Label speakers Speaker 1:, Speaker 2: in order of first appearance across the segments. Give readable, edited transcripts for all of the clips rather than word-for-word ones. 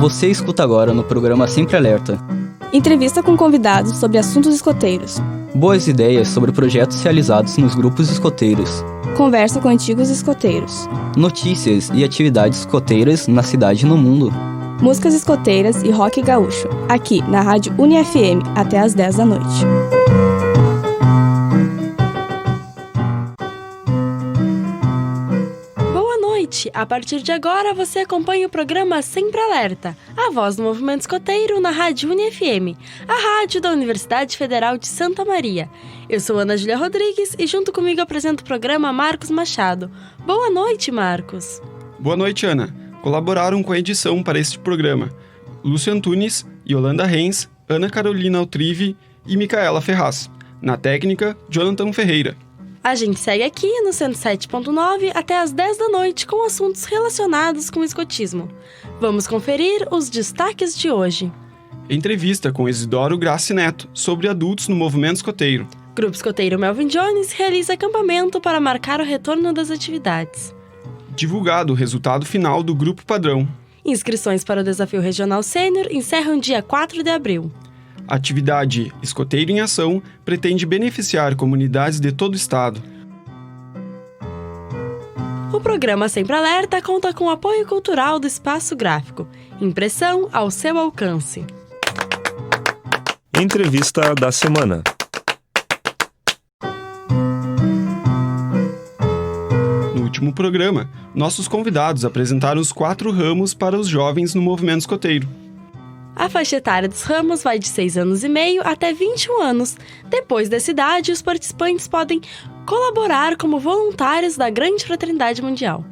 Speaker 1: Você escuta agora no programa Sempre Alerta.
Speaker 2: Entrevista com convidados sobre assuntos escoteiros.
Speaker 1: Boas ideias sobre projetos realizados nos grupos escoteiros.
Speaker 2: Conversa com antigos escoteiros.
Speaker 1: Notícias e atividades escoteiras na cidade e no mundo.
Speaker 2: Músicas escoteiras e rock gaúcho. Aqui na Rádio UniFM, até às 10 da noite.
Speaker 3: A partir de agora, você acompanha o programa Sempre Alerta, a voz do movimento escoteiro na Rádio UniFM, a rádio da Universidade Federal de Santa Maria. Eu sou Ana Júlia Rodrigues e junto comigo apresento o programa Marcos Machado. Boa noite, Marcos.
Speaker 4: Boa noite, Ana. Colaboraram com a edição para este programa Lúcio Antunes, Yolanda Reis, Ana Carolina Altrive e Micaela Ferraz. Na técnica, Jonathan Ferreira.
Speaker 3: A gente segue aqui no 107.9 até às 10 da noite com assuntos relacionados com o escotismo. Vamos conferir os destaques de hoje.
Speaker 4: Entrevista com Isidoro Grassi Neto sobre adultos no movimento escoteiro.
Speaker 3: Grupo escoteiro Melvin Jones realiza acampamento para marcar o retorno das atividades.
Speaker 4: Divulgado o resultado final do Grupo Padrão.
Speaker 3: Inscrições para o Desafio Regional Sênior encerram dia 4 de abril.
Speaker 4: A atividade Escoteiro em Ação pretende beneficiar comunidades de todo o estado.
Speaker 3: O programa Sempre Alerta conta com o apoio cultural do Espaço Gráfico. Impressão ao seu alcance.
Speaker 5: Entrevista da semana.
Speaker 4: No último programa, nossos convidados apresentaram os 4 ramos para os jovens no movimento escoteiro.
Speaker 3: A faixa etária dos ramos vai de 6 anos e meio até 21 anos. Depois dessa idade, os participantes podem colaborar como voluntários da Grande Fraternidade Mundial.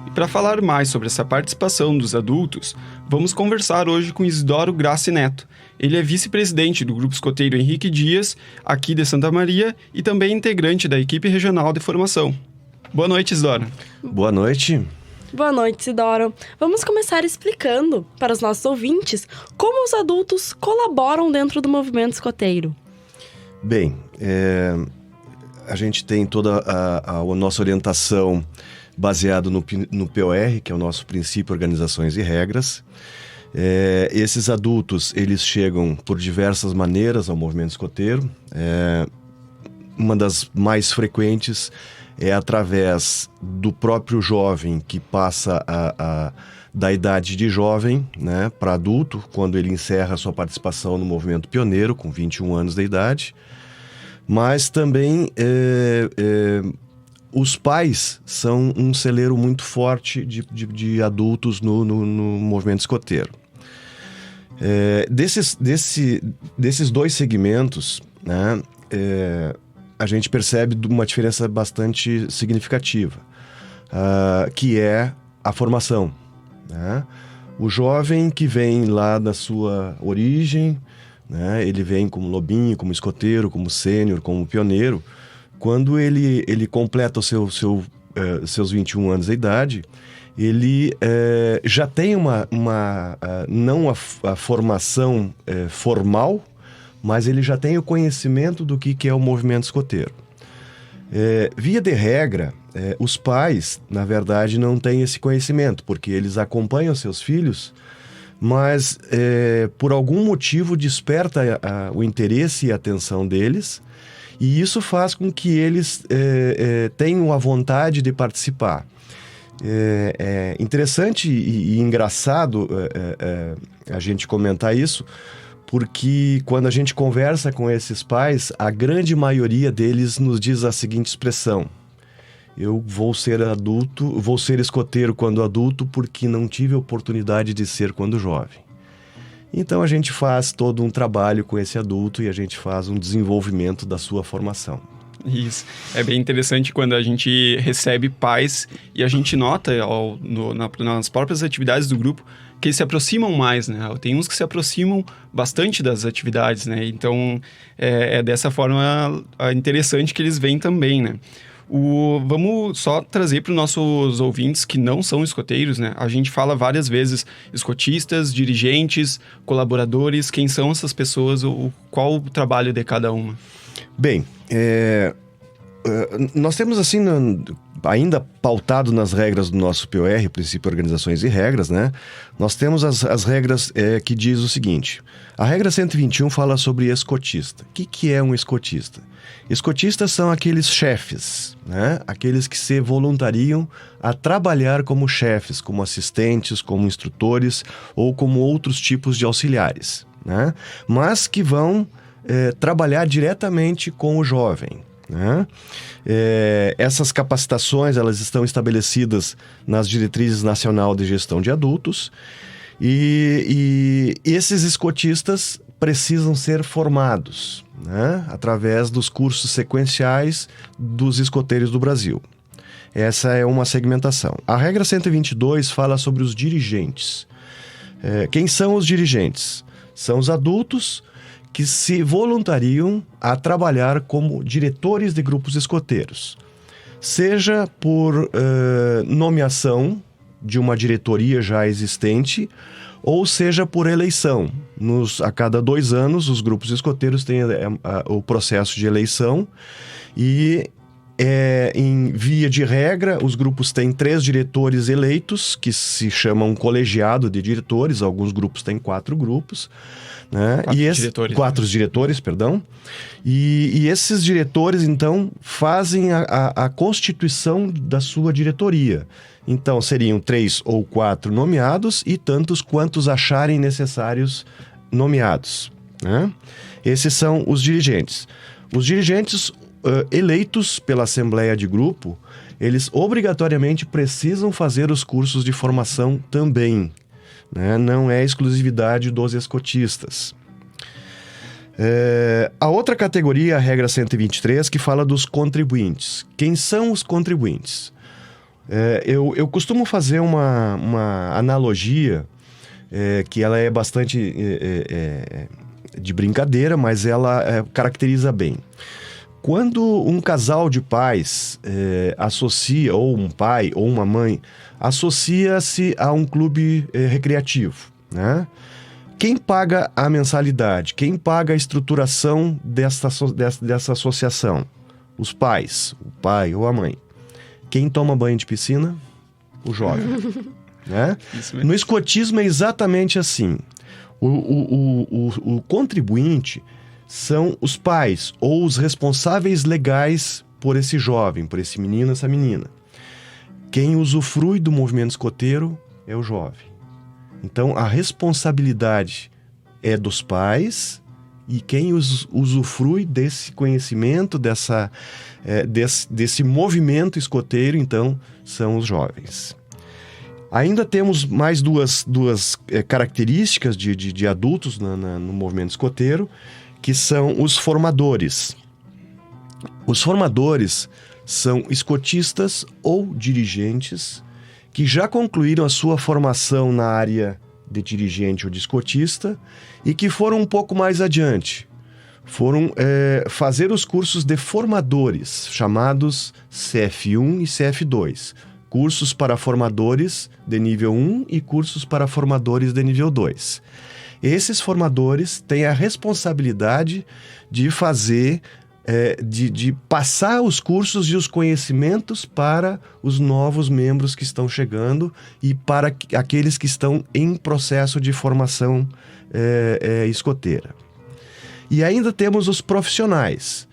Speaker 4: E para falar mais sobre essa participação dos adultos, vamos conversar hoje com Isidoro Grassi Neto. Ele é vice-presidente do Grupo Escoteiro Henrique Dias, aqui de Santa Maria, e também integrante da equipe regional de formação. Boa noite, Isidoro.
Speaker 5: Boa noite.
Speaker 3: Boa noite, Isidoro. Vamos começar explicando para os nossos ouvintes como os adultos colaboram dentro do movimento escoteiro.
Speaker 5: Bem, a gente tem toda a nossa orientação baseada no POR, que é o nosso Princípio, Organizações e Regras. Esses adultos, eles chegam por diversas maneiras ao movimento escoteiro. Uma das mais frequentes é através do próprio jovem que passa da idade de jovem, né, para adulto, quando ele encerra a sua participação no movimento pioneiro, com 21 anos de idade. Mas também os pais são um celeiro muito forte de adultos no movimento escoteiro. Desses dois segmentos, né, a gente percebe uma diferença bastante significativa, que é a formação, né? O jovem que vem lá da sua origem, né, ele vem como lobinho, como escoteiro, como sênior, como pioneiro. Quando ele completa os seus 21 anos de idade, ele já tem não a formação formal, mas ele já tem o conhecimento do que é o movimento escoteiro. Via de regra, os pais, na verdade, não têm esse conhecimento, porque eles acompanham seus filhos, mas por algum motivo desperta o interesse e a atenção deles, e isso faz com que eles tenham a vontade de participar. É interessante e engraçado a gente comentar isso, porque quando a gente conversa com esses pais, a grande maioria deles nos diz a seguinte expressão: eu vou ser escoteiro quando adulto porque não tive a oportunidade de ser quando jovem. Então a gente faz todo um trabalho com esse adulto e a gente faz um desenvolvimento da sua formação.
Speaker 4: Isso. É bem interessante quando a gente recebe pais e a gente nota nas próprias atividades do grupo que eles se aproximam mais, né? Tem uns que se aproximam bastante das atividades, né? Então, é dessa forma interessante que eles vêm também, né? Vamos só trazer para os nossos ouvintes que não são escoteiros, né? A gente fala várias vezes escotistas, dirigentes, colaboradores. Quem são essas pessoas? Qual o trabalho de cada uma?
Speaker 5: Bem, nós temos assim, ainda pautado nas regras do nosso POR, Princípio, Organizações e Regras, né? Nós temos as regras que diz o seguinte: a regra 121 fala sobre escotista. O que é um escotista? Escotistas são aqueles chefes, né? Aqueles que se voluntariam a trabalhar como chefes, como assistentes, como instrutores ou como outros tipos de auxiliares, né? Mas que vão trabalhar diretamente com o jovem, né? Essas capacitações, elas estão estabelecidas nas Diretrizes Nacional de Gestão de Adultos e esses escotistas precisam ser formados, né? Através dos cursos sequenciais dos escoteiros do Brasil. Essa é uma segmentação. A regra 122 fala sobre os dirigentes. Quem são os dirigentes? São os adultos que se voluntariam a trabalhar como diretores de grupos escoteiros, seja por nomeação de uma diretoria já existente, ou seja por eleição. A cada 2 anos, os grupos escoteiros têm o processo de eleição e, em via de regra, os grupos têm 3 diretores eleitos, que se chamam colegiado de diretores. Alguns grupos têm 4 grupos, né? 4 diretores, perdão. E esses diretores, então, fazem a constituição da sua diretoria. Então, seriam 3 ou 4 nomeados e tantos quantos acharem necessários nomeados, né? Esses são os dirigentes. Os dirigentes eleitos pela Assembleia de Grupo, eles obrigatoriamente precisam fazer os cursos de formação também, né? Não é exclusividade dos escotistas. A outra categoria, a regra 123, que fala dos contribuintes. Quem são os contribuintes? Eu costumo fazer uma analogia que ela é bastante de brincadeira, mas ela caracteriza bem. Quando um casal de pais associa, ou um pai ou uma mãe, associa-se a um clube recreativo, né? Quem paga a mensalidade? Quem paga a estruturação dessa associação? Os pais, o pai ou a mãe. Quem toma banho de piscina? O jovem. Né? No escotismo é exatamente assim. O contribuinte são os pais ou os responsáveis legais por esse jovem, por esse menino, essa menina. Quem usufrui do movimento escoteiro é o jovem. Então, a responsabilidade é dos pais e quem usufrui desse conhecimento, desse movimento escoteiro, então, são os jovens. Ainda temos mais duas características de adultos no movimento escoteiro, que são os formadores. Os formadores são escotistas ou dirigentes que já concluíram a sua formação na área de dirigente ou de escotista e que foram um pouco mais adiante. Foram fazer os cursos de formadores, chamados CF1 e CF2. Cursos para formadores de nível 1 e cursos para formadores de nível 2. Esses formadores têm a responsabilidade de fazer, de passar os cursos e os conhecimentos para os novos membros que estão chegando e para aqueles que estão em processo de formação escoteira. E ainda temos os profissionais,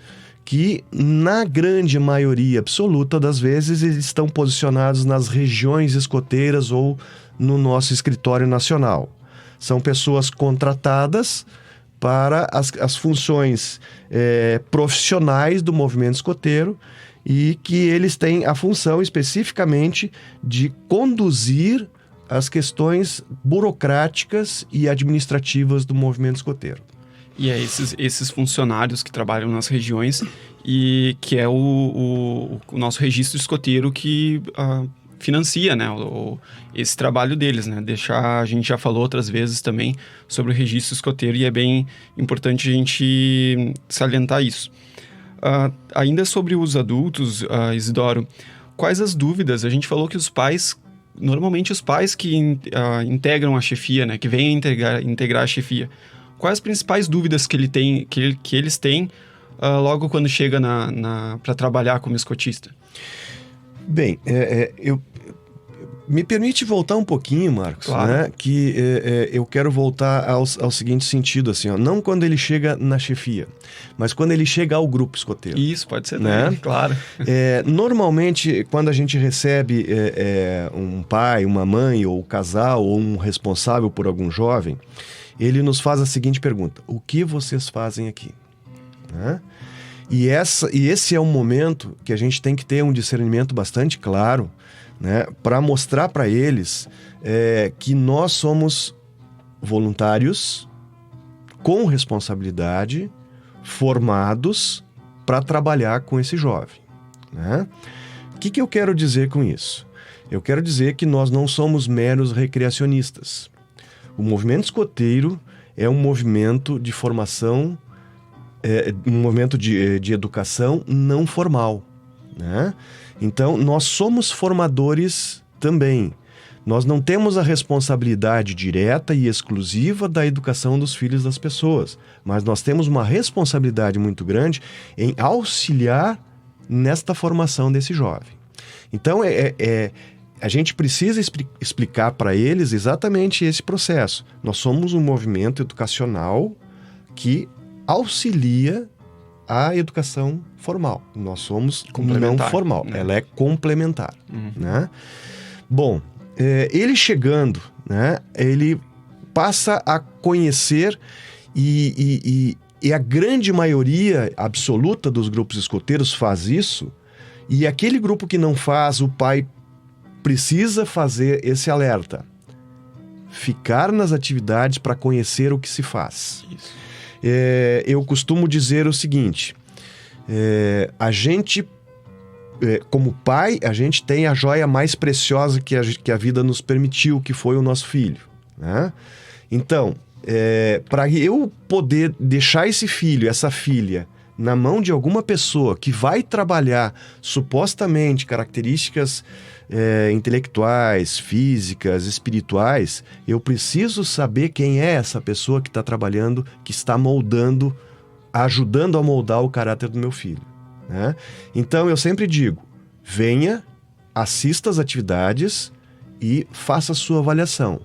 Speaker 5: que na grande maioria absoluta das vezes eles estão posicionados nas regiões escoteiras ou no nosso escritório nacional. São pessoas contratadas para as funções profissionais do movimento escoteiro e que eles têm a função especificamente de conduzir as questões burocráticas e administrativas do movimento escoteiro.
Speaker 4: E é esses funcionários que trabalham nas regiões e que é o nosso registro escoteiro que financia, né, esse trabalho deles, né? A gente já falou outras vezes também sobre o registro escoteiro e é bem importante a gente salientar isso. Ainda sobre os adultos, Isidoro, quais as dúvidas? A gente falou que os pais, normalmente os pais que integram a chefia, né, que vêm integrar a chefia, quais as principais dúvidas que eles têm logo quando chega para trabalhar como escotista?
Speaker 5: Bem, me permite voltar um pouquinho, Marcos,
Speaker 4: Claro.
Speaker 5: né? Que eu quero voltar ao seguinte sentido, assim, ó, não quando ele chega na chefia, mas quando ele chega ao grupo escoteiro.
Speaker 4: Isso, pode ser
Speaker 5: Né?
Speaker 4: também, claro.
Speaker 5: Normalmente, quando a gente recebe um pai, uma mãe, ou um casal, ou um responsável por algum jovem, ele nos faz a seguinte pergunta: o que vocês fazem aqui? Né? E esse é um momento que a gente tem que ter um discernimento bastante claro, né, para mostrar para eles que nós somos voluntários, com responsabilidade, formados para trabalhar com esse jovem. Né? O que eu quero dizer com isso? Eu quero dizer que nós não somos meros recreacionistas. O movimento escoteiro é um movimento de formação, um movimento de educação não formal, né? Então, nós somos formadores também. Nós não temos a responsabilidade direta e exclusiva da educação dos filhos das pessoas, mas nós temos uma responsabilidade muito grande em auxiliar nesta formação desse jovem. Então, a gente precisa explicar para eles exatamente esse processo. Nós somos um movimento educacional que auxilia a educação formal. Nós somos não formal,
Speaker 4: né?
Speaker 5: Ela é complementar. Né? Bom, ele chegando, né, ele passa a conhecer e a grande maioria absoluta dos grupos escoteiros faz isso, e aquele grupo que não faz, o pai precisa fazer esse alerta. Ficar nas atividades para conhecer o que se faz.
Speaker 4: Isso.
Speaker 5: Eu costumo dizer o seguinte: a gente, como pai, a gente tem a joia mais preciosa que a vida nos permitiu, que foi o nosso filho. Né? Então, para eu poder deixar esse filho, essa filha, na mão de alguma pessoa que vai trabalhar supostamente características intelectuais, físicas, espirituais, eu preciso saber quem é essa pessoa que está trabalhando, que está moldando, ajudando a moldar o caráter do meu filho. Né? Então, eu sempre digo: venha, assista às atividades e faça a sua avaliação.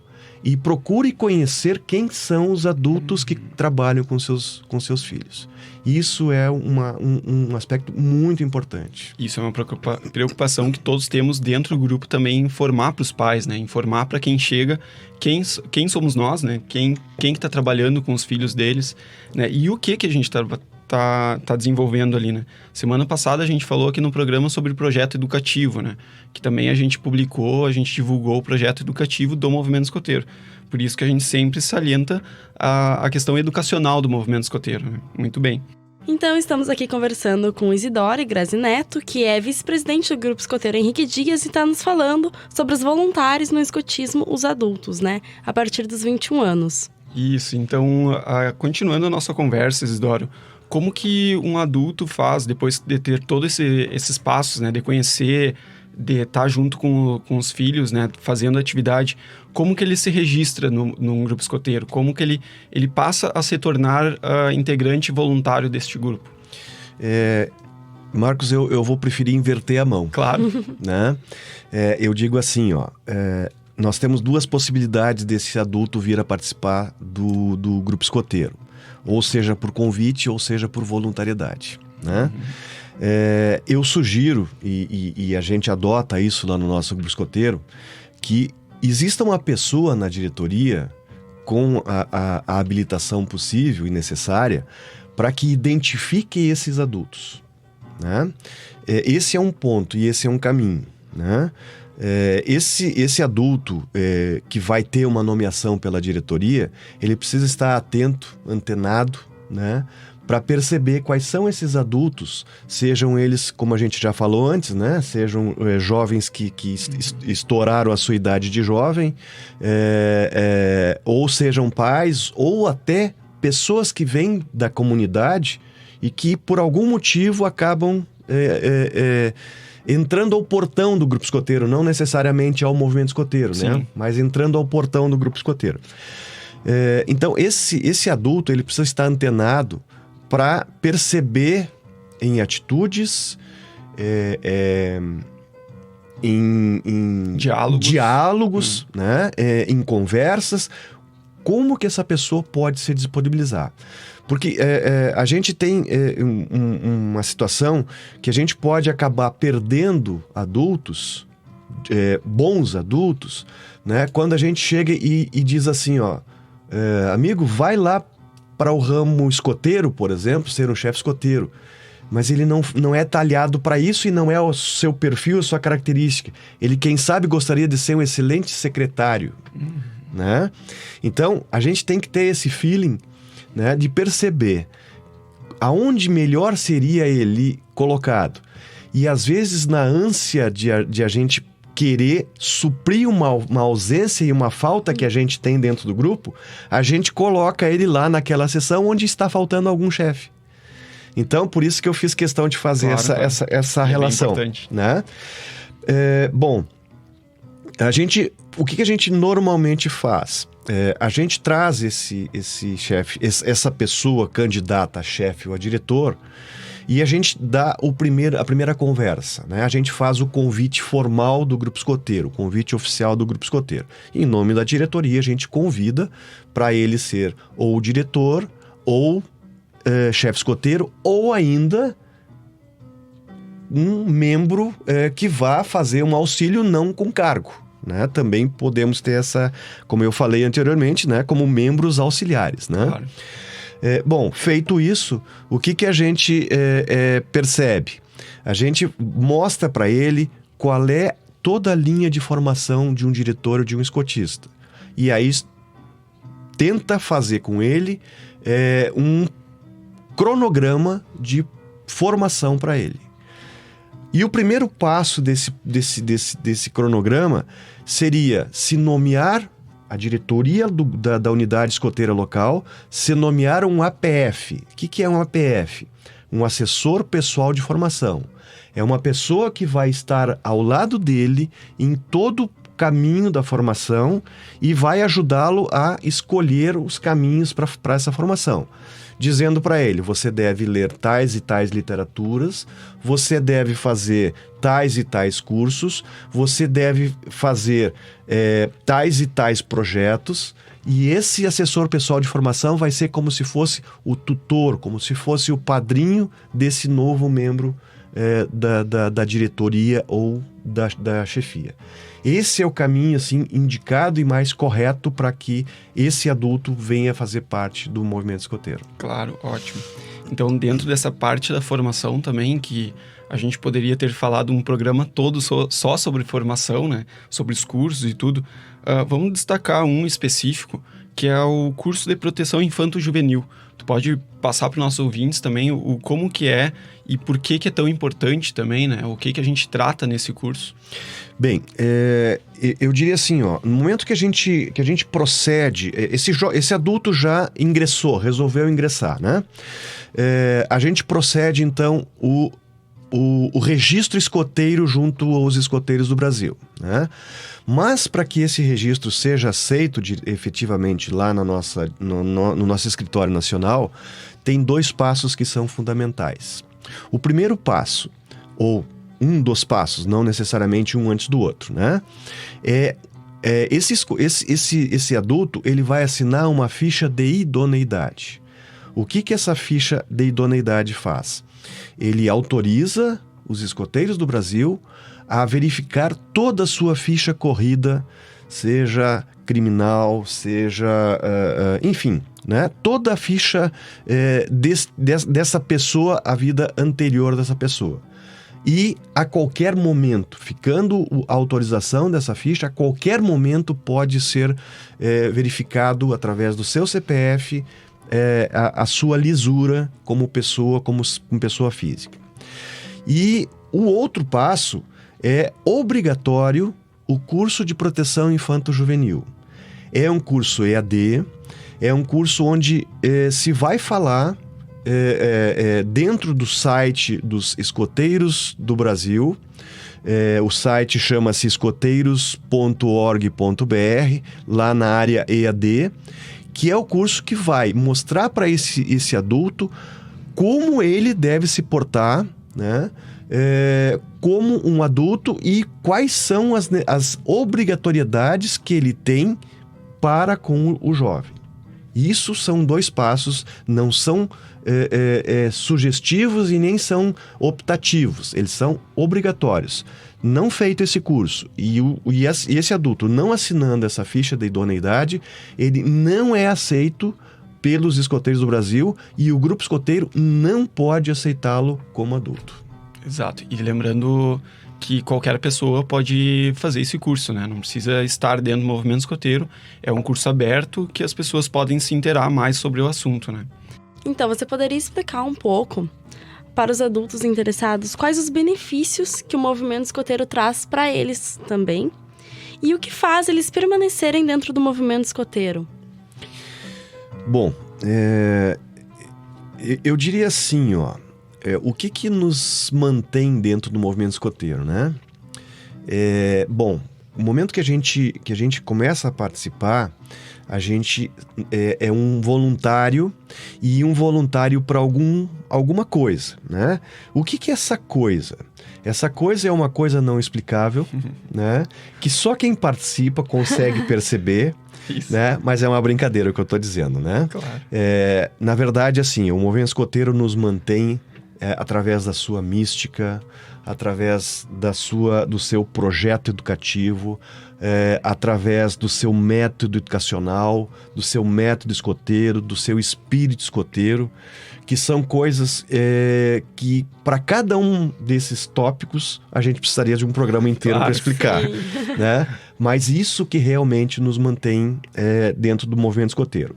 Speaker 5: E procure conhecer quem são os adultos que trabalham com seus filhos. Isso é um aspecto muito importante.
Speaker 4: Isso é uma preocupação que todos temos dentro do grupo também, informar para os pais, né? Informar para quem chega quem somos nós, né? Quem que está trabalhando com os filhos deles, né? E o que a gente tá desenvolvendo ali, né? Semana passada a gente falou aqui no programa sobre o projeto educativo, né? Que também a gente publicou, a gente divulgou o projeto educativo do movimento escoteiro. Por isso que a gente sempre salienta a questão educacional do movimento escoteiro, né? Muito bem.
Speaker 3: Então, estamos aqui conversando com Isidore Grazi Neto, que é vice-presidente do Grupo Escoteiro Henrique Dias, e está nos falando sobre os voluntários no escotismo, os adultos, né? A partir dos 21 anos.
Speaker 4: Isso, então, continuando a nossa conversa, Isidoro, como que um adulto faz, depois de ter todos esses passos, né? De conhecer, de estar junto com os filhos, né? Fazendo atividade, como que ele se registra num grupo escoteiro? Como que ele passa a se tornar integrante voluntário deste grupo?
Speaker 5: Marcos, eu vou preferir inverter a mão.
Speaker 4: Claro.
Speaker 5: Né? Eu digo assim, ó, nós temos duas possibilidades desse adulto vir a participar do grupo escoteiro. Ou seja, por convite, ou seja, por voluntariedade. Né? Eu sugiro, e a gente adota isso lá no nosso grupo escoteiro, que exista uma pessoa na diretoria com a habilitação possível e necessária para que identifique esses adultos. Né? Esse é um ponto e esse é um caminho. Né? Esse adulto que vai ter uma nomeação pela diretoria, ele precisa estar atento, antenado, né? Para perceber quais são esses adultos, sejam eles, como a gente já falou antes, né? Sejam jovens que estouraram a sua idade de jovem, ou sejam pais, ou até pessoas que vêm da comunidade e que por algum motivo acabam entrando ao portão do grupo escoteiro, não necessariamente ao movimento escoteiro, né? Mas entrando ao portão do grupo escoteiro. Então, esse adulto, ele precisa estar antenado para perceber em atitudes, em diálogos, né? Em conversas, como que essa pessoa pode se disponibilizar. Porque a gente tem uma situação que a gente pode acabar perdendo adultos, bons adultos, né? Quando a gente chega e diz assim, ó, amigo, vai lá para o ramo escoteiro, por exemplo, ser um chefe escoteiro. Mas ele não é talhado para isso e não é o seu perfil, a sua característica. Ele, quem sabe, gostaria de ser um excelente secretário, né? Então, a gente tem que ter esse feeling, né, de perceber aonde melhor seria ele colocado. E, às vezes, na ânsia de a gente querer suprir uma ausência e uma falta que a gente tem dentro do grupo, a gente coloca ele lá naquela sessão onde está faltando algum chefe. Então, por isso que eu fiz questão de fazer essa relação, né? Bom, o que a gente normalmente faz? A gente traz esse chefe, essa pessoa candidata a chefe ou a diretor, e a gente dá a primeira conversa, né? A gente faz o convite formal do grupo escoteiro, o convite oficial do grupo escoteiro. Em nome da diretoria, a gente convida para ele ser ou diretor ou chefe escoteiro, ou ainda um membro que vá fazer um auxílio não com cargo, né? Também podemos ter essa, como eu falei anteriormente, né? Como membros auxiliares, né?
Speaker 4: Claro.
Speaker 5: Bom, feito isso, o que a gente percebe? A gente mostra para ele qual é toda a linha de formação de um diretor ou de um escotista. E aí tenta fazer com ele um cronograma de formação para ele. E o primeiro passo desse cronograma seria se nomear a diretoria da unidade escoteira local, se nomear um APF. O que é um APF? Um assessor pessoal de formação. É uma pessoa que vai estar ao lado dele em todo o caminho da formação e vai ajudá-lo a escolher os caminhos para essa formação. Dizendo para ele, você deve ler tais e tais literaturas, você deve fazer tais e tais cursos, você deve fazer tais e tais projetos, e esse assessor pessoal de formação vai ser como se fosse o tutor, como se fosse o padrinho desse novo membro da diretoria ou da chefia. Esse é o caminho assim, indicado e mais correto para que esse adulto venha fazer parte do movimento escoteiro.
Speaker 4: Claro, ótimo. Então, dentro dessa parte da formação também, que a gente poderia ter falado um programa todo só sobre formação, né? Sobre os cursos e tudo. Vamos destacar um específico, que é o curso de proteção infanto-juvenil. Tu pode passar para os nossos ouvintes também o como que é e por que é tão importante também, né? O que a gente trata nesse curso.
Speaker 5: Bem, eu diria assim, ó, no momento que a gente procede, esse adulto já ingressou, resolveu ingressar, né? A gente procede, então, o registro escoteiro junto aos escoteiros do Brasil, né? Mas para que esse registro seja aceito efetivamente lá no nosso escritório nacional, tem 2 passos que são fundamentais. O primeiro passo, ou um dos passos, não necessariamente um antes do outro, né? Esse adulto, ele vai assinar uma ficha de idoneidade. O que essa ficha de idoneidade faz? Ele autoriza os escoteiros do Brasil a verificar toda a sua ficha corrida, seja criminal, seja... enfim, né? Toda a ficha dessa pessoa, a vida anterior dessa pessoa. E a qualquer momento, ficando a autorização dessa ficha, a qualquer momento pode ser verificado através do seu CPF a sua lisura como pessoa física. E o outro passo é obrigatório o curso de proteção infanto-juvenil. É um curso EAD, é um curso onde se vai falar dentro do site dos escoteiros do Brasil. O site chama-se escoteiros.org.br, lá na área EAD, que é o curso que vai mostrar para esse adulto como ele deve se portar, né? Como um adulto e quais são as obrigatoriedades que ele tem para com o jovem. Isso são 2 passos, não são sugestivos e nem são optativos, eles são obrigatórios. Não feito esse curso e esse adulto não assinando essa ficha de idoneidade, ele não é aceito pelos escoteiros do Brasil e o grupo escoteiro não pode aceitá-lo como adulto.
Speaker 4: Exato. E lembrando que qualquer pessoa pode fazer esse curso, né? Não precisa estar dentro do movimento escoteiro. É um curso aberto que as pessoas podem se inteirar mais sobre o assunto, né?
Speaker 3: Então, você poderia explicar um pouco para os adultos interessados quais os benefícios que o movimento escoteiro traz para eles também e o que faz eles permanecerem dentro do movimento escoteiro?
Speaker 5: Bom, eu diria assim, ó. O que nos mantém dentro do movimento escoteiro, né? Bom, o momento que a gente começa a participar, a gente é um voluntário e um voluntário para alguma coisa, né? O que é essa coisa? Essa coisa é uma coisa não explicável, né? Que só quem participa consegue perceber, né? Mas é uma brincadeira o que eu estou dizendo, né?
Speaker 4: Claro.
Speaker 5: Na verdade, assim, o movimento escoteiro nos mantém através da sua mística, através do seu projeto educativo, através do seu método educacional, do seu método escoteiro, do seu espírito escoteiro, que são coisas que, para cada um desses tópicos, a gente precisaria de um programa inteiro para explicar. Né? Mas isso que realmente nos mantém dentro do movimento escoteiro.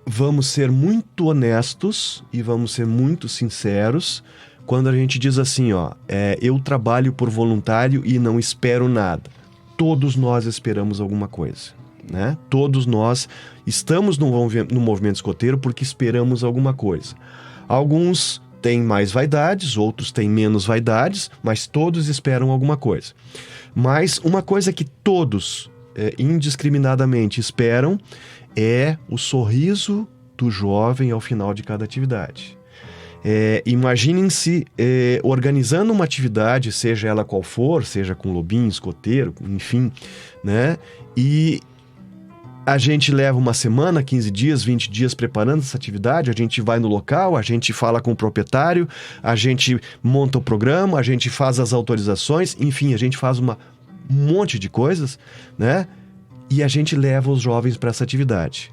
Speaker 5: Vamos ser muito honestos e vamos ser muito sinceros quando a gente diz assim, ó, eu trabalho por voluntário e não espero nada. Todos nós esperamos alguma coisa, né? Todos nós estamos no movimento escoteiro porque esperamos alguma coisa. Alguns têm mais vaidades, outros têm menos vaidades, mas todos esperam alguma coisa. Mas uma coisa que todos indiscriminadamente esperam é o sorriso do jovem ao final de cada atividade. Imaginem-se organizando uma atividade, seja ela qual for, seja com lobinho, escoteiro, enfim, né? E a gente leva uma semana, 15 dias, 20 dias preparando essa atividade, a gente vai no local, a gente fala com o proprietário, a gente monta o programa, a gente faz as autorizações, enfim, a gente faz um monte de coisas, né? E a gente leva os jovens para essa atividade.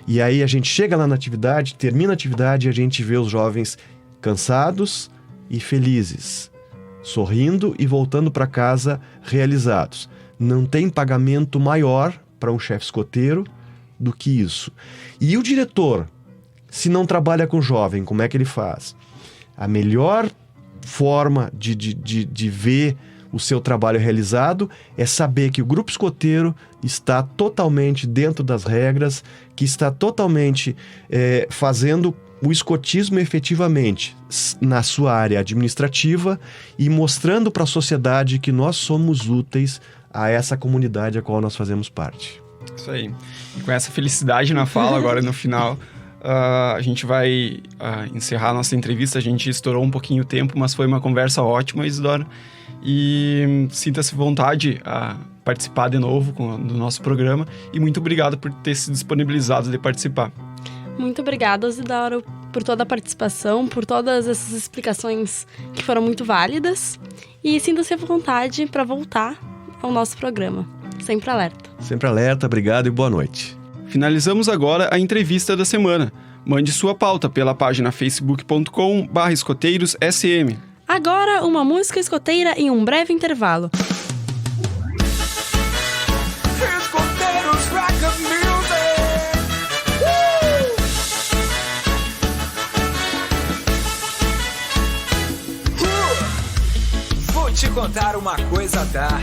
Speaker 5: E aí a gente chega lá na atividade, termina a atividade e a gente vê os jovens cansados e felizes, sorrindo e voltando para casa realizados. Não tem pagamento maior para um chefe escoteiro do que isso. E o diretor, se não trabalha com jovem, como é que ele faz? A melhor forma de ver o seu trabalho realizado é saber que o grupo escoteiro está totalmente dentro das regras, que está totalmente fazendo o escotismo efetivamente na sua área administrativa e mostrando para a sociedade que nós somos úteis a essa comunidade a qual nós fazemos parte.
Speaker 4: Isso aí. E com essa felicidade na fala agora no final, a gente vai encerrar a nossa entrevista. A gente estourou um pouquinho o tempo, mas foi uma conversa ótima, Isidora. E sinta-se vontade a participar de novo do nosso programa. E muito obrigado por ter se disponibilizado de participar.
Speaker 3: Muito obrigada, Isidoro, por toda a participação, por todas essas explicações que foram muito válidas. E sinta-se à vontade para voltar ao nosso programa. Sempre alerta.
Speaker 5: Sempre alerta, obrigado e boa noite.
Speaker 4: Finalizamos agora a entrevista da semana. Mande sua pauta pela página facebook.com/escoteirosSM.
Speaker 3: Agora, uma música escoteira em um breve intervalo.
Speaker 6: Escoteiros Rock Music. Vou te contar uma coisa, tá?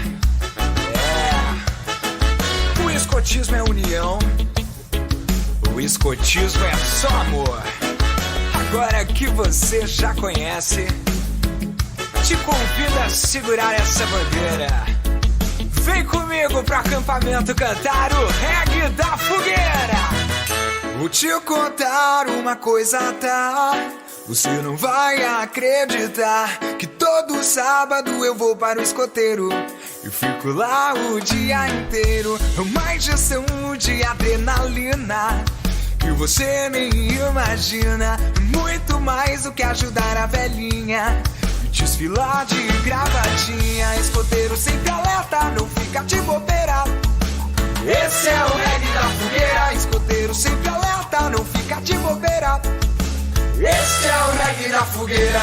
Speaker 6: O escotismo é união. O escotismo é só amor. Agora que você já conhece, te convido a segurar essa bandeira. Vem comigo pro acampamento cantar o reggae da fogueira. Vou te contar uma coisa, tá? Você não vai acreditar que todo sábado eu vou para o escoteiro. Eu fico lá o dia inteiro. É uma injeção de adrenalina que você nem imagina. Muito mais do que ajudar a velhinha e desfilar de gravatinha. Escoteiro sempre alerta, não fica de bobeira. Esse é o reggae da fogueira. Escoteiro sempre alerta, não fica de bobeira. Esse é o reggae da fogueira.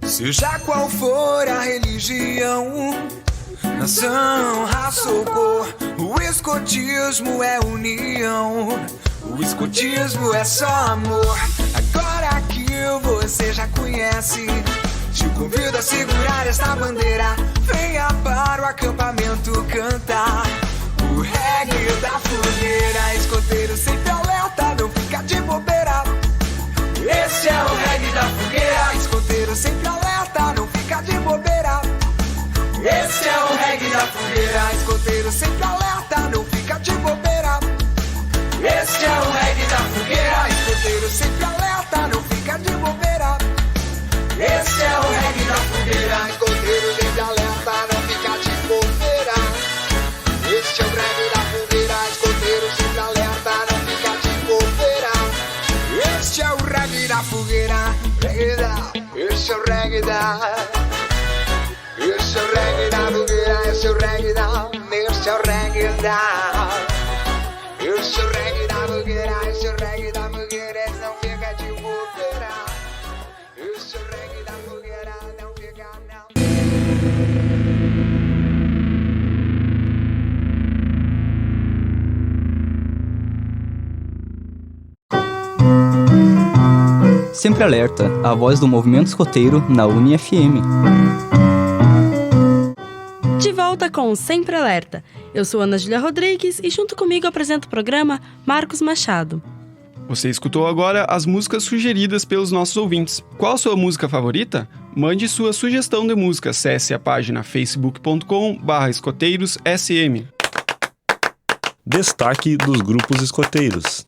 Speaker 6: Seja qual for a religião, nação, raça ou cor, o escotismo é união. O escotismo é só amor. Agora que você já conhece, te convido a segurar esta bandeira. Venha para o acampamento cantar o reggae da fogueira. Escoteiro sempre alerta, não fica de bobeira. Esse é o reggae da fogueira. Escoteiro sempre alerta, não fica de bobeira. Esse é o reggae da fogueira. Escoteiro sempre alerta, não fica de bobeira. Esse é o reggae da fogueira. Escoteiro sempre alerta, não fica de bobeira. Esse é o reggae da fogueira. Escoteiro sempre alerta, não fica de bobeira. Esse é o reggae da fogueira. Escoteiro sempre alerta, não fica de bobeira. Esse é o reggae da fogueira. Esse é o reggae da. Esse é o reggae da fogueira. Esse é o reggae da. Esse é o reggae da. Esse é o reggae da fogueira. Esse é o reggae da fogueira. Esse não fica de bobeira. Esse é o reggae da fogueira. Não fica não.
Speaker 1: Sempre Alerta, a voz do movimento escoteiro na UniFM.
Speaker 3: De volta com o Sempre Alerta. Eu sou Ana Júlia Rodrigues e junto comigo apresento o programa Marcos Machado.
Speaker 4: Você escutou agora as músicas sugeridas pelos nossos ouvintes. Qual a sua música favorita? Mande sua sugestão de música. Acesse a página facebook.com/escoteirosSM.
Speaker 7: Destaque dos grupos escoteiros.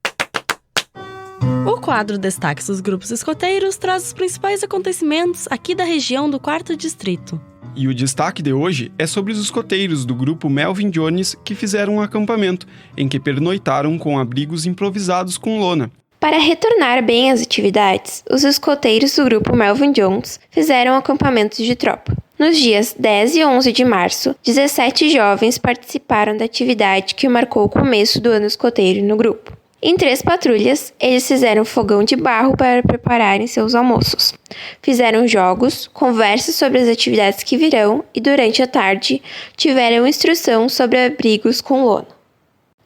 Speaker 3: O quadro Destaques dos Grupos Escoteiros traz os principais acontecimentos aqui da região do 4º Distrito.
Speaker 4: E o destaque de hoje é sobre os escoteiros do grupo Melvin Jones que fizeram um acampamento, em que pernoitaram com abrigos improvisados com lona.
Speaker 8: Para retornar bem às atividades, os escoteiros do grupo Melvin Jones fizeram acampamentos de tropa. Nos dias 10 e 11 de março, 17 jovens participaram da atividade que marcou o começo do ano escoteiro no grupo. Em 3 patrulhas, eles fizeram fogão de barro para prepararem seus almoços. Fizeram jogos, conversas sobre as atividades que virão e, durante a tarde, tiveram instrução sobre abrigos com lona.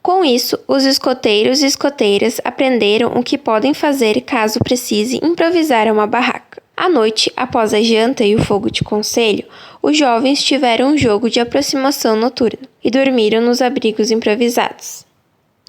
Speaker 8: Com isso, os escoteiros e escoteiras aprenderam o que podem fazer caso precise improvisar uma barraca. À noite, após a janta e o fogo de conselho, os jovens tiveram um jogo de aproximação noturna e dormiram nos abrigos improvisados.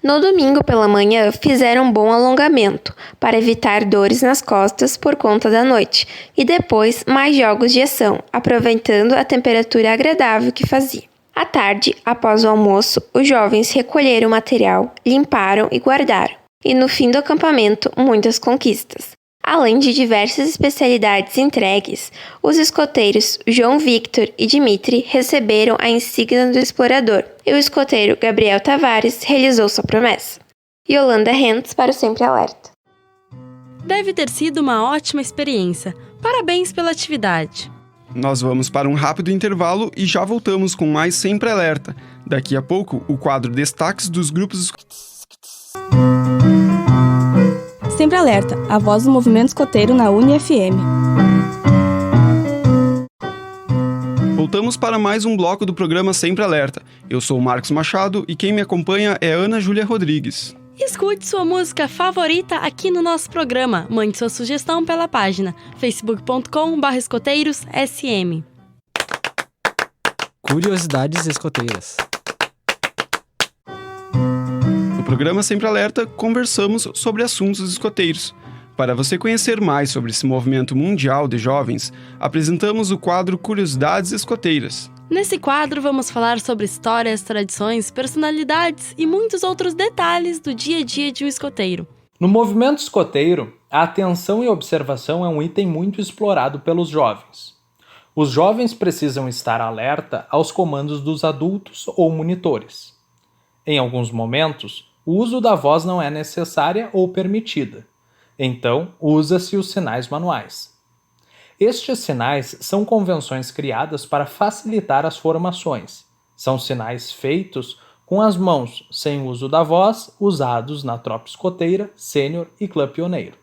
Speaker 8: No domingo pela manhã, fizeram um bom alongamento, para evitar dores nas costas por conta da noite, e depois mais jogos de ação, aproveitando a temperatura agradável que fazia. À tarde, após o almoço, os jovens recolheram o material, limparam e guardaram. E no fim do acampamento, muitas conquistas. Além de diversas especialidades entregues, os escoteiros João Victor e Dimitri receberam a insígnia do explorador, e o escoteiro Gabriel Tavares realizou sua promessa. Yolanda Rentes para o Sempre Alerta.
Speaker 3: Deve ter sido uma ótima experiência. Parabéns pela atividade.
Speaker 4: Nós vamos para um rápido intervalo e já voltamos com mais Sempre Alerta. Daqui a pouco, o quadro Destaques dos Grupos.
Speaker 2: Sempre Alerta, a voz do movimento escoteiro na UniFM.
Speaker 4: Voltamos para mais um bloco do programa Sempre Alerta. Eu sou o Marcos Machado e quem me acompanha é Ana Júlia Rodrigues.
Speaker 3: Escute sua música favorita aqui no nosso programa. Mande sua sugestão pela página facebook.com/escoteirosSM.
Speaker 1: Curiosidades escoteiras.
Speaker 4: No programa Sempre Alerta, conversamos sobre assuntos escoteiros. Para você conhecer mais sobre esse movimento mundial de jovens, apresentamos o quadro Curiosidades Escoteiras.
Speaker 3: Nesse quadro, vamos falar sobre histórias, tradições, personalidades e muitos outros detalhes do dia a dia de um escoteiro.
Speaker 9: No movimento escoteiro, a atenção e observação é um item muito explorado pelos jovens. Os jovens precisam estar alerta aos comandos dos adultos ou monitores. Em alguns momentos, o uso da voz não é necessária ou permitida. Então, usa-se os sinais manuais. Estes sinais são convenções criadas para facilitar as formações. São sinais feitos com as mãos, sem uso da voz, usados na tropa escoteira, sênior e clã pioneiro.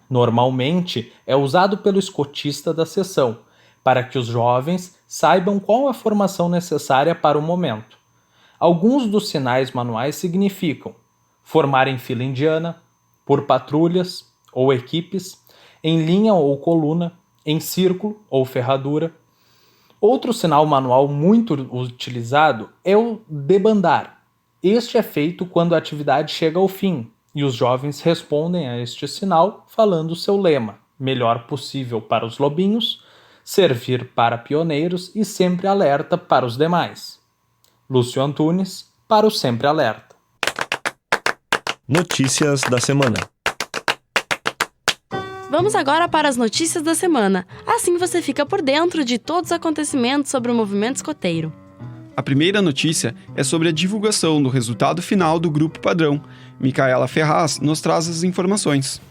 Speaker 9: Normalmente, é usado pelo escotista da seção, para que os jovens saibam qual a formação necessária para o momento. Alguns dos sinais manuais significam formar em fila indiana, por patrulhas ou equipes, em linha ou coluna, em círculo ou ferradura. Outro sinal manual muito utilizado é o debandar. Este é feito quando a atividade chega ao fim e os jovens respondem a este sinal falando o seu lema: melhor possível para os lobinhos, servir para pioneiros e sempre alerta para os demais. Lúcio Antunes, para o Sempre Alerta.
Speaker 7: Notícias da semana.
Speaker 3: Vamos agora para as notícias da semana. Assim você fica por dentro de todos os acontecimentos sobre o movimento escoteiro.
Speaker 4: A primeira notícia é sobre a divulgação do resultado final do Grupo Padrão. Micaela Ferraz nos traz as informações.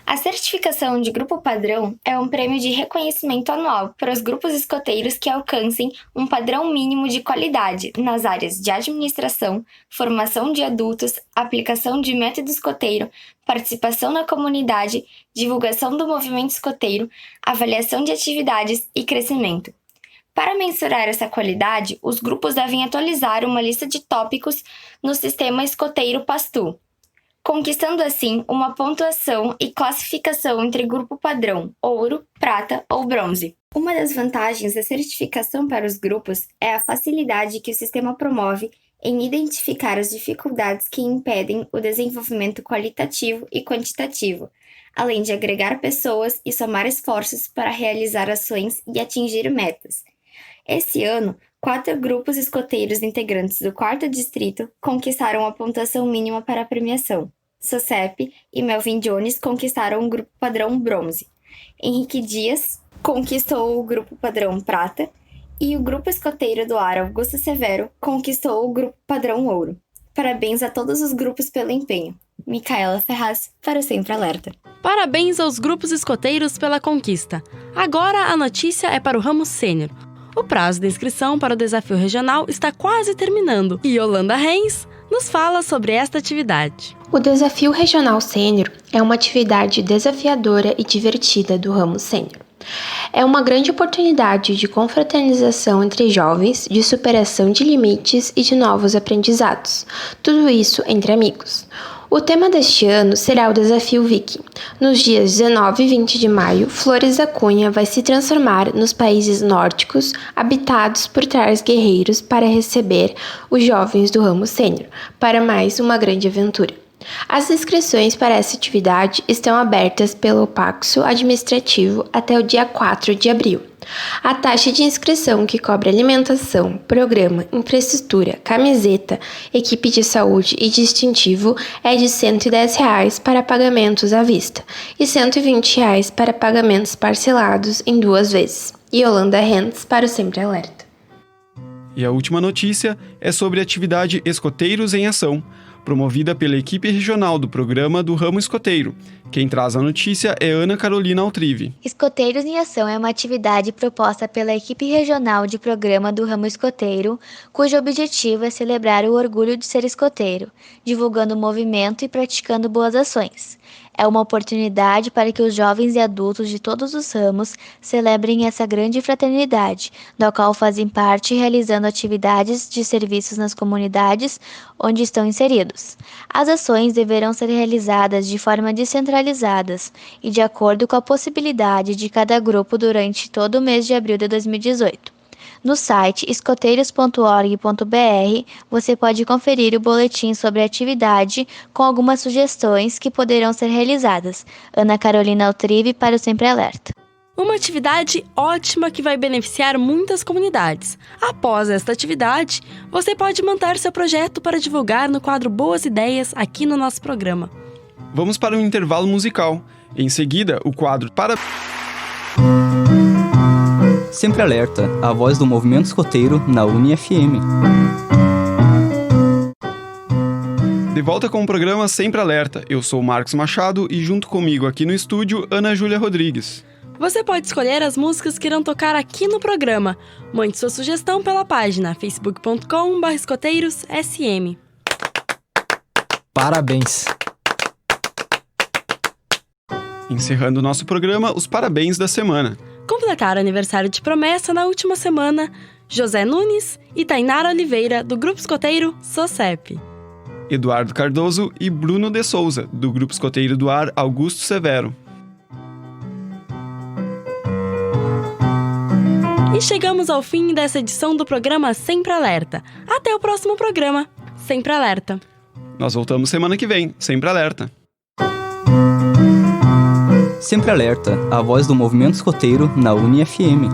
Speaker 8: A certificação de Grupo Padrão é um prêmio de reconhecimento anual para os grupos escoteiros que alcancem um padrão mínimo de qualidade nas áreas de administração, formação de adultos, aplicação de método escoteiro, participação na comunidade, divulgação do movimento escoteiro, avaliação de atividades e crescimento. Para mensurar essa qualidade, os grupos devem atualizar uma lista de tópicos no sistema escoteiro PASTU, conquistando assim uma pontuação e classificação entre grupo padrão, ouro, prata ou bronze. Uma das vantagens da certificação para os grupos é a facilidade que o sistema promove em identificar as dificuldades que impedem o desenvolvimento qualitativo e quantitativo, além de agregar pessoas e somar esforços para realizar ações e atingir metas. Esse ano, 4 grupos escoteiros integrantes do 4º Distrito conquistaram a pontuação mínima para a premiação. Socep e Melvin Jones conquistaram o grupo padrão bronze. Henrique Dias conquistou o grupo padrão prata e o grupo escoteiro do ar Augusto Severo conquistou o grupo padrão ouro. Parabéns a todos os grupos pelo empenho. Micaela Ferraz, para o Sempre Alerta.
Speaker 3: Parabéns aos grupos escoteiros pela conquista. Agora a notícia é para o ramo sênior. O prazo de inscrição para o desafio regional está quase terminando e Yolanda Reis nos fala sobre esta atividade.
Speaker 8: O Desafio Regional Sênior é uma atividade desafiadora e divertida do ramo sênior. É uma grande oportunidade de confraternização entre jovens, de superação de limites e de novos aprendizados. Tudo isso entre amigos. O tema deste ano será o Desafio Viking. Nos dias 19 e 20 de maio, Flores da Cunha vai se transformar nos países nórdicos habitados por trás guerreiros para receber os jovens do ramo sênior para mais uma grande aventura. As inscrições para essa atividade estão abertas pelo Paxo Administrativo até o dia 4 de abril. A taxa de inscrição que cobre alimentação, programa, infraestrutura, camiseta, equipe de saúde e distintivo é de R$ 110 para pagamentos à vista e R$ 120 para pagamentos parcelados em 2 vezes. Yolanda Hens para o Sempre Alerta.
Speaker 4: E a última notícia é sobre a atividade Escoteiros em Ação, promovida pela equipe regional do programa do ramo escoteiro. Quem traz a notícia é Ana Carolina Altrive.
Speaker 10: Escoteiros em Ação é uma atividade proposta pela equipe regional de programa do ramo escoteiro, cujo objetivo é celebrar o orgulho de ser escoteiro, divulgando o movimento e praticando boas ações. É uma oportunidade para que os jovens e adultos de todos os ramos celebrem essa grande fraternidade, da qual fazem parte realizando atividades de serviços nas comunidades onde estão inseridos. As ações deverão ser realizadas de forma descentralizadas e de acordo com a possibilidade de cada grupo durante todo o mês de abril de 2018. No site escoteiros.org.br você pode conferir o boletim sobre a atividade com algumas sugestões que poderão ser realizadas. Ana Carolina Altrive para o Sempre Alerta.
Speaker 3: Uma atividade ótima que vai beneficiar muitas comunidades. Após esta atividade, você pode montar seu projeto para divulgar no quadro Boas Ideias aqui no nosso programa.
Speaker 4: Vamos para um intervalo musical. Em seguida, o quadro Para...
Speaker 1: Sempre Alerta, a voz do movimento escoteiro na UniFM.
Speaker 4: De volta com o programa Sempre Alerta. Eu sou o Marcos Machado e junto comigo aqui no estúdio, Ana Júlia Rodrigues.
Speaker 3: Você pode escolher as músicas que irão tocar aqui no programa. Mande sua sugestão pela página facebook.com/escoteirosSM.
Speaker 1: Parabéns!
Speaker 4: Encerrando o nosso programa, os parabéns da semana.
Speaker 3: Completaram aniversário de promessa na última semana José Nunes e Tainara Oliveira, do Grupo Escoteiro SOCEP.
Speaker 4: Eduardo Cardoso e Bruno de Souza, do Grupo Escoteiro do Ar Augusto Severo.
Speaker 3: E chegamos ao fim dessa edição do programa Sempre Alerta. Até o próximo programa, Sempre Alerta.
Speaker 4: Nós voltamos semana que vem, Sempre Alerta.
Speaker 1: Sempre Alerta, a voz do movimento escoteiro na UniFM.